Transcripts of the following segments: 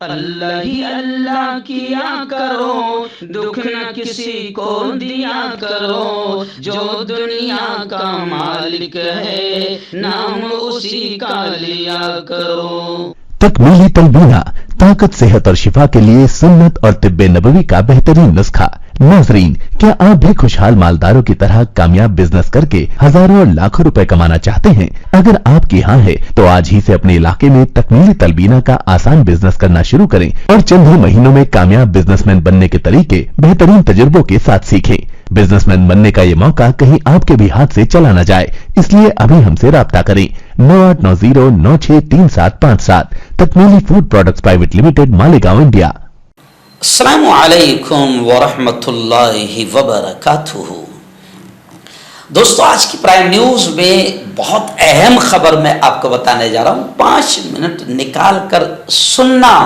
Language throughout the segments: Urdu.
اللہ ہی اللہ کیا کرو، دکھ نہ کسی کو دیا کرو، جو دنیا کا مالک ہے نام اسی کا لیا کرو۔ تکمیلی تلبینہ، طاقت، صحت اور شفا کے لیے سنت اور طب نبوی کا بہترین نسخہ۔ ناظرین، کیا آپ بھی خوشحال مالداروں کی طرح کامیاب بزنس کر کے ہزاروں اور لاکھوں روپے کمانا چاہتے ہیں؟ اگر آپ کی ہاں ہے تو آج ہی سے اپنے علاقے میں تکمیلی تلبینہ کا آسان بزنس کرنا شروع کریں اور چند ہی مہینوں میں کامیاب بزنس مین بننے کے طریقے بہترین تجربوں کے ساتھ سیکھیں۔ بزنس مین بننے کا یہ موقع کہیں آپ کے بھی ہاتھ سے چلا نہ جائے، اس لیے ابھی ہم سے رابطہ کریں۔ 9890963757 Takmili food products private limited, Malegaon, India. السلام علیکم ورحمۃ اللہ وبرکاتہ۔ دوستو، آج کی پرائم نیوز میں بہت اہم خبر میں آپ کو بتانے جا رہا ہوں۔ 5 منٹ نکال کر سننا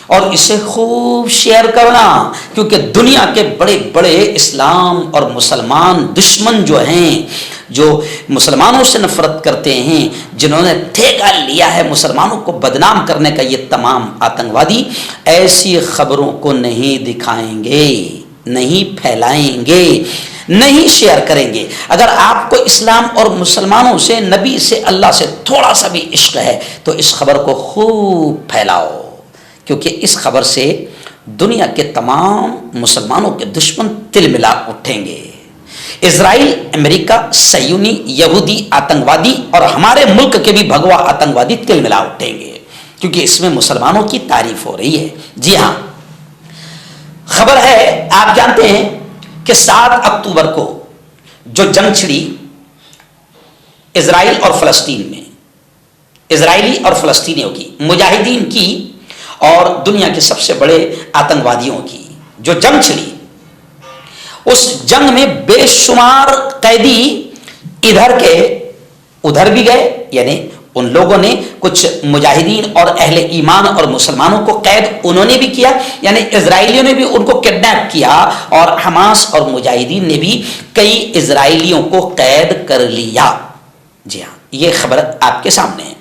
اور اسے خوب شیئر کرنا، کیونکہ دنیا کے بڑے بڑے اسلام اور مسلمان دشمن جو ہیں، جو مسلمانوں سے نفرت کرتے ہیں، جنہوں نے ٹھیکہ لیا ہے مسلمانوں کو بدنام کرنے کا، یہ تمام آتنکوادی ایسی خبروں کو نہیں دکھائیں گے، نہیں پھیلائیں گے، نہیں شیئر کریں گے۔ اگر آپ کو اسلام اور مسلمانوں سے، نبی سے، اللہ سے تھوڑا سا بھی عشق ہے تو اس خبر کو خوب پھیلاؤ، کیونکہ اس خبر سے دنیا کے تمام مسلمانوں کے دشمن تل ملا اٹھیں گے۔ اسرائیل، امریکہ، صہیونی، یہودی آتنکوادی اور ہمارے ملک کے بھی بھگوا آتنکوادی تل ملا اٹھیں گے، کیونکہ اس میں مسلمانوں کی تعریف ہو رہی ہے۔ جی ہاں، خبر ہے، آپ جانتے ہیں کہ 7 اکتوبر کو جو جنگ چھڑی اسرائیل اور فلسطین میں، اسرائیلی اور فلسطینیوں کی، مجاہدین کی اور دنیا کے سب سے بڑے آتنکوادیوں کی جو جنگ چھڑی، اس جنگ میں بے شمار قیدی ادھر کے ادھر بھی گئے، یعنی ان لوگوں نے کچھ مجاہدین اور اہل ایمان اور مسلمانوں کو قید انہوں نے بھی کیا، یعنی اسرائیلیوں نے بھی ان کو کڈنیپ کیا، اور حماس اور مجاہدین نے بھی کئی اسرائیلیوں کو قید کر لیا۔ جی ہاں، یہ خبر آپ کے سامنے ہے۔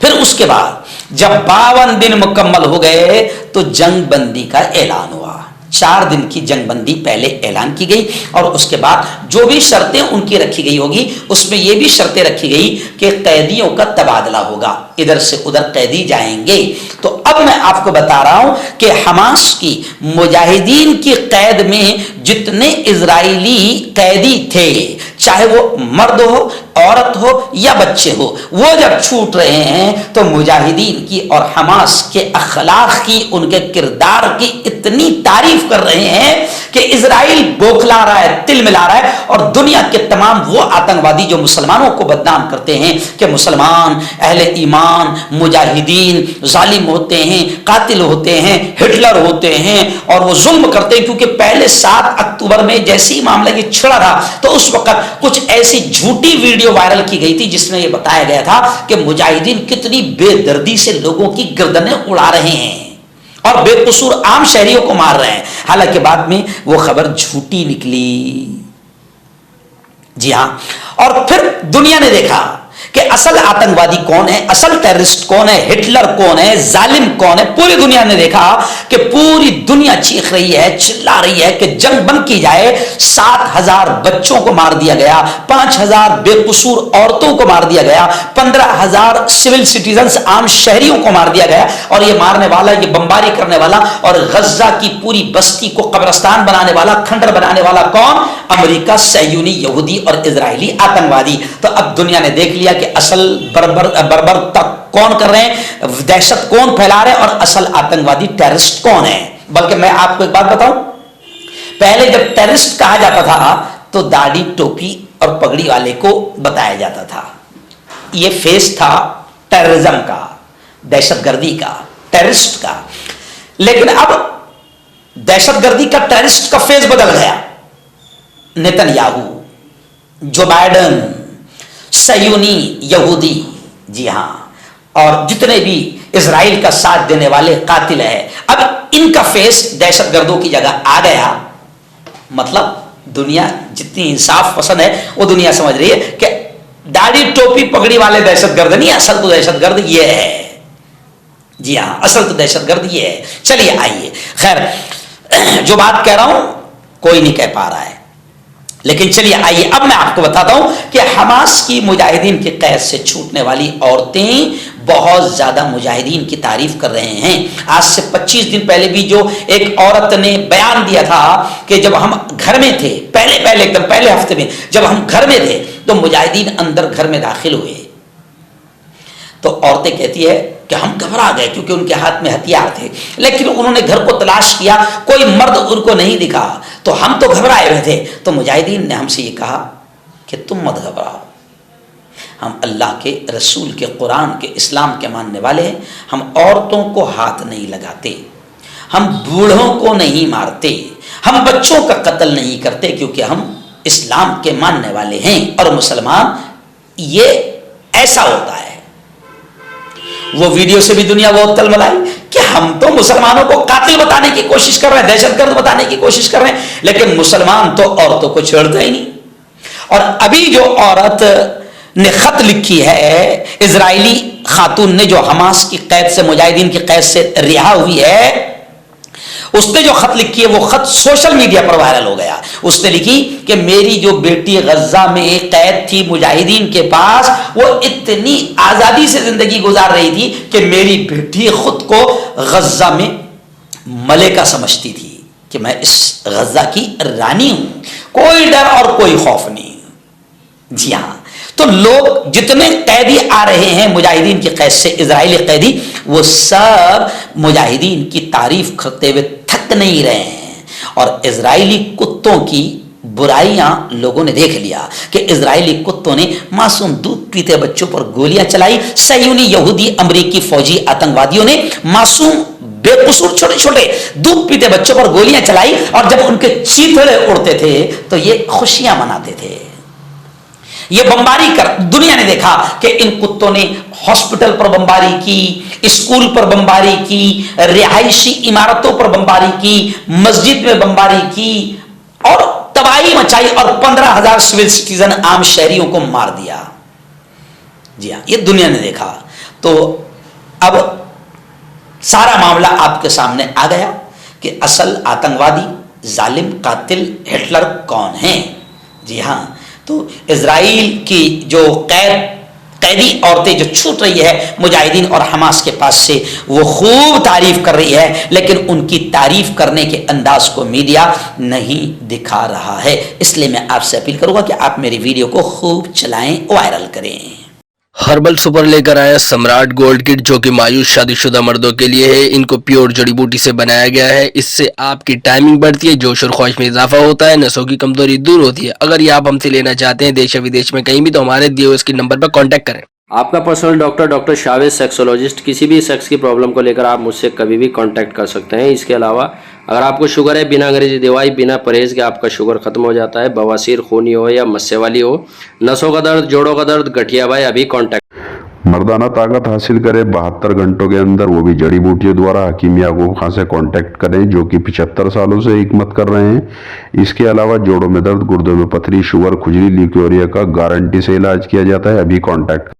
پھر اس کے بعد جب 52 دن مکمل ہو گئے تو جنگ بندی کا اعلان ہوا۔ 4 دن کی جنگ بندی پہلے اعلان کی گئی، اور اس کے بعد جو بھی شرطیں ان کی رکھی گئی ہوگی، اس میں یہ بھی شرطیں رکھی گئی کہ قیدیوں کا تبادلہ ہوگا، ادھر سے ادھر قیدی جائیں گے۔ تو اب میں آپ کو بتا رہا ہوں کہ حماس کی، مجاہدین کی قید میں جتنے اسرائیلی قیدی تھے، چاہے وہ مرد ہو، عورت ہو یا بچے ہو، وہ جب چھوٹ رہے ہیں تو مجاہدین کی اور حماس کے اخلاق کی، ان کے کردار کی اتنی تعریف کر رہے ہیں کہ اسرائیل بوکھلا رہا ہے، تل ملا رہا ہے، اور دنیا کے تمام وہ آتنکوادی جو مسلمانوں کو بدنام کرتے ہیں کہ مسلمان، اہل ایمان، مجاہدین ظالم ہوتے ہیں، قاتل ہوتے ہیں، ہٹلر ہوتے ہیں، اور وہ ظلم کرتے ہیں، کیونکہ پہلے 7 اکتوبر میں جیسے ہی معاملہ یہ چھڑا تھا تو اس وقت کچھ ایسی جھوٹی ویڈیو وائرل کی گئی تھی جس میں یہ بتایا گیا تھا کہ مجاہدین کتنی بے دردی سے لوگوں کی گردنیں اڑا رہے ہیں اور بے قصور عام شہریوں کو مار رہے ہیں، حالانکہ بعد میں وہ خبر جھوٹی نکلی۔ جی ہاں، اور پھر دنیا نے دیکھا کہ اصل آتنکوادی کون ہے، اصل ٹیررسٹ کون ہے، ہٹلر کون ہے، ظالم کون ہے۔ پوری دنیا نے دیکھا کہ پوری دنیا چیخ رہی ہے، چلا رہی ہے کہ جنگ بند کی جائے۔ 7,000 بچوں کو مار دیا گیا، 5,000 بے قصور عورتوں کو مار دیا گیا، 15,000 سول سٹیزنز عام شہریوں کو مار دیا گیا، اور یہ مارنے والا، یہ بمباری کرنے والا اور غزہ کی پوری بستی کو قبرستان بنانے والا، کھنڈر بنانے والا کون؟ امریکہ، صہیونی، یہودی اور اسرائیلی آتنکوادی۔ تو اب دنیا نے دیکھ لیا کہ اصل بربر تک کون کر رہے ہیں، دہشت کون پھیلا رہے ہیں، اور اصل آتنکوادی ٹیررسٹ کون ہے۔ بلکہ میں آپ کو ایک بات بتاؤں، پہلے جب ٹیررسٹ کہا جاتا تھا تو داڑھی، ٹوپی اور پگڑی والے کو بتایا جاتا تھا، یہ فیس تھا ٹیررزم کا، دہشت گردی کا، ٹیررسٹ کا۔ لیکن اب دہشت گردی کا، ٹیررسٹ کا فیس بدل گیا۔ نیتن یاہو، جو بائیڈن، صہیونی یہودی، جی ہاں، اور جتنے بھی اسرائیل کا ساتھ دینے والے قاتل ہیں، اب ان کا فیس دہشت گردوں کی جگہ آ گیا۔ مطلب دنیا جتنی انصاف پسند ہے وہ دنیا سمجھ رہی ہے کہ داڑھی ٹوپی پگڑی والے دہشت گرد نہیں، اصل تو دہشت گرد یہ ہے۔ جی ہاں، اصل تو دہشت گرد یہ ہے. چلیے آئیے، خیر جو بات کہہ رہا ہوں کوئی نہیں کہہ پا رہا ہے، لیکن چلیے آئیے اب میں آپ کو بتاتا ہوں کہ حماس کی مجاہدین کی قید سے چھوٹنے والی عورتیں بہت زیادہ مجاہدین کی تعریف کر رہے ہیں. آج سے 25 دن پہلے بھی جو ایک عورت نے بیان دیا تھا کہ جب ہم گھر میں تھے، پہلے ایک دم پہلے ہفتے میں جب ہم گھر میں تھے تو مجاہدین اندر گھر میں داخل ہوئے، تو عورتیں کہتی ہے کہ ہم گھبرا گئے کیونکہ ان کے ہاتھ میں ہتھیار تھے، لیکن انہوں نے گھر کو تلاش کیا، کوئی مرد ان کو نہیں دکھا، تو ہم تو گھبرائے ہوئے تھے. تو مجاہدین نے ہم سے یہ کہا کہ تم مت گھبراؤ، ہم اللہ کے رسول کے، قرآن کے، اسلام کے ماننے والے ہیں، ہم عورتوں کو ہاتھ نہیں لگاتے، ہم بوڑھوں کو نہیں مارتے، ہم بچوں کا قتل نہیں کرتے، کیونکہ ہم اسلام کے ماننے والے ہیں اور مسلمان یہ ایسا ہوتا ہے. وہ ویڈیو سے بھی دنیا بہت تلملائی کہ ہم تو مسلمانوں کو قاتل بتانے کی کوشش کر رہے ہیں، دہشت گرد بتانے کی کوشش کر رہے ہیں، لیکن مسلمان تو عورتوں کو چھیڑتا ہی نہیں. اور ابھی جو عورت نے خط لکھی ہے، اسرائیلی خاتون نے جو حماس کی قید سے، مجاہدین کی قید سے رہا ہوئی ہے، اس نے جو خط لکھی ہے وہ خط سوشل میڈیا پر وائرل ہو گیا. اس نے لکھی کہ میری جو بیٹی غزہ میں قید تھی مجاہدین کے پاس، وہ اتنی آزادی سے زندگی گزار رہی تھی کہ میری بیٹی خود کو غزہ میں ملکہ سمجھتی تھی کہ میں اس غزہ کی رانی ہوں، کوئی ڈر اور کوئی خوف نہیں. جی ہاں، تو لوگ جتنے قیدی آ رہے ہیں مجاہدین کی قید سے، اسرائیلی قیدی، وہ سب مجاہدین کی تعریف کرتے ہوئے تھک نہیں رہے ہیں. اور اسرائیلی کتوں کی برائیاں لوگوں نے دیکھ لیا کہ اسرائیلی کتوں نے معصوم دودھ پیتے بچوں پر گولیاں چلائی. صہیونی یہودی امریکی فوجی آتنکوادیوں نے معصوم بے قصور چھوٹے چھوٹے دودھ پیتے بچوں پر گولیاں چلائی، اور جب ان کے چیتڑے اڑتے تھے تو یہ خوشیاں مناتے تھے. یہ بمباری کر دنیا نے دیکھا کہ ان کتوں نے ہاسپٹل پر بمباری کی، اسکول پر بمباری کی، رہائشی عمارتوں پر بمباری کی، مسجد میں بمباری کی اور تباہی مچائی، اور 15,000 سول سٹیزن عام شہریوں کو مار دیا. جی ہاں، یہ دنیا نے دیکھا. تو اب سارا معاملہ آپ کے سامنے آ گیا کہ اصل آتنکوادی، ظالم، قاتل ہٹلر کون ہیں. جی ہاں، تو اسرائیل کی جو قیدی عورتیں جو چھوٹ رہی ہے مجاہدین اور حماس کے پاس سے، وہ خوب تعریف کر رہی ہے، لیکن ان کی تعریف کرنے کے انداز کو میڈیا نہیں دکھا رہا ہے. اس لیے میں آپ سے اپیل کروں گا کہ آپ میری ویڈیو کو خوب چلائیں، وائرل کریں. ہربل سپر لے کر آیا سمراٹ گولڈ کٹ، جو کہ مایوس شادی شدہ مردوں کے لیے ہے. ان کو پیور جڑی بوٹی سے بنایا گیا ہے. اس سے آپ کی ٹائمنگ بڑھتی ہے، جوش اور خواہش میں اضافہ ہوتا ہے، نسوں کی کمزوری دور ہوتی ہے. اگر یہ آپ ہم سے لینا چاہتے ہیں دیش یا ودیش میں کہیں بھی، تو ہمارے دیے ہوئے اس کے نمبر پر کانٹیکٹ کریں. آپ کا پرسنل ڈاکٹر شاویز سیکسولوجسٹ، کسی بھی سیکس کی پرابلم کو لے کر آپ مجھ سے کبھی بھی کانٹیکٹ کر سکتے ہیں. اس کے علاوہ اگر آپ کو شوگر ہے، بنا انگریزی دوائی، بنا پرہیز کے آپ کا شوگر ختم ہو جاتا ہے. بواسیر، خونی ہو یا مسے والی ہو، نسوں کا درد، جوڑوں کا درد، گٹھیا بھائی، ابھی کانٹیکٹ. مردانہ طاقت حاصل کرے 72 گھنٹوں کے اندر، وہ بھی جڑی بوٹیوں دوارا. حکیم یعقوب خان سے کانٹیکٹ کریں، جو کہ 75 سالوں سے حکمت کر رہے ہیں. اس کے علاوہ جوڑوں میں درد، گردوں میں پتھری، شوگر، کھجلی، لیکوریا کا گارنٹی سے علاج کیا جاتا ہے. ابھی کانٹیکٹ